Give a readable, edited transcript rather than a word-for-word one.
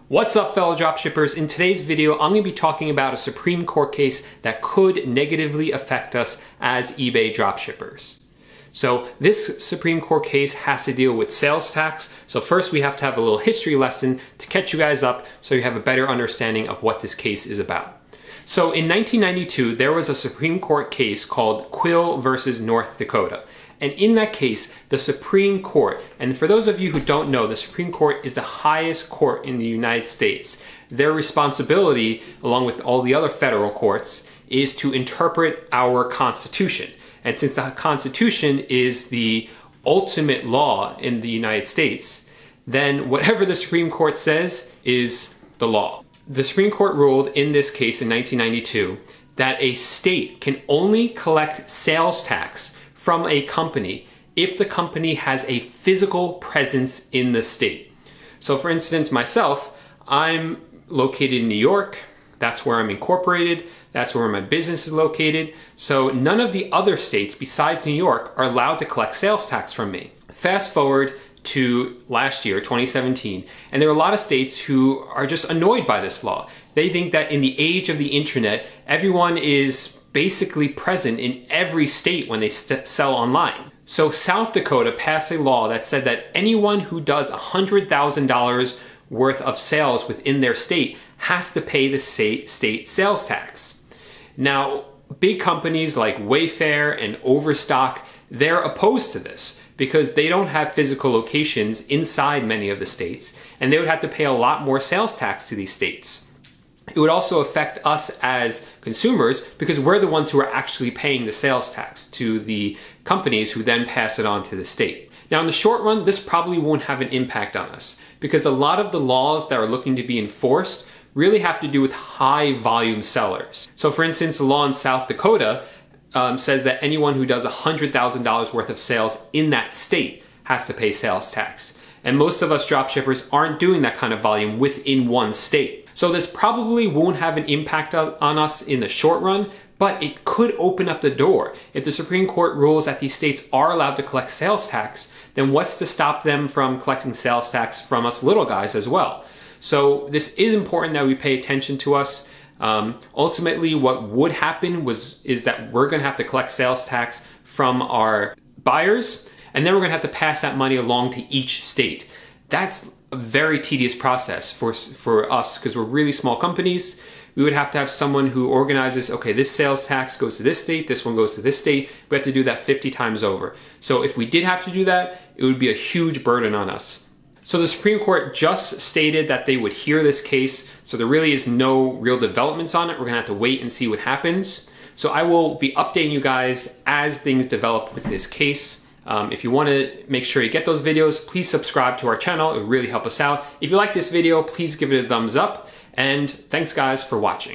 What's up, fellow dropshippers? In today's video, I'm going to be talking about a Supreme Court case that could negatively affect us as eBay dropshippers. So this Supreme Court case has to deal with sales tax. So first we have to have a little history lesson to catch you guys up so you have a better understanding of what this case is about. So in 1992, there was a Supreme Court case called Quill versus North Dakota. And in that case, the Supreme Court, and for those of you who don't know, the Supreme Court is the highest court in the United States. Their responsibility, along with all the other federal courts, is to interpret our Constitution. And since the Constitution is the ultimate law in the United States, then whatever the Supreme Court says is the law. The Supreme Court ruled in this case in 1992 that a state can only collect sales tax from a company if the company has a physical presence in the state. So for instance, myself, I'm located in New York. That's where I'm incorporated. That's where my business is located. So none of the other states besides New York are allowed to collect sales tax from me. Fast forward to last year, 2017, and there are a lot of states who are just annoyed by this law. They think that in the age of the internet, everyone is basically present in every state when they sell online. So South Dakota passed a law that said that anyone who does $100,000 worth of sales within their state has to pay the state sales tax. Now, big companies like Wayfair and Overstock, they're opposed to this because they don't have physical locations inside many of the states, and they would have to pay a lot more sales tax to these states. It would also affect us as consumers because we're the ones who are actually paying the sales tax to the companies who then pass it on to the state. Now, in the short run, this probably won't have an impact on us because a lot of the laws that are looking to be enforced really have to do with high volume sellers. So for instance, the law in South Dakota says that anyone who does $100,000 worth of sales in that state has to pay sales tax. And most of us dropshippers aren't doing that kind of volume within one state. So this probably won't have an impact on us in the short run, but it could open up the door. If the Supreme Court rules that these states are allowed to collect sales tax, then what's to stop them from collecting sales tax from us little guys as well? So this is important that we pay attention to us. Ultimately, what would happen is that we're gonna have to collect sales tax from our buyers, and then we're gonna have to pass that money along to each state. That's a very tedious process for us because we're really small companies. We would have to have someone who organizes, okay, this sales tax goes to this state, this one goes to this state. We have to do that 50 times over. So if we did have to do that, it would be a huge burden on us. So the Supreme Court just stated that they would hear this case. So there really is no real developments on it. We're gonna have to wait and see what happens. So I will be updating you guys as things develop with this case. If you want to make sure you get those videos, please subscribe to our channel. It would really help us out. If you like this video, please give it a thumbs up. And thanks guys for watching.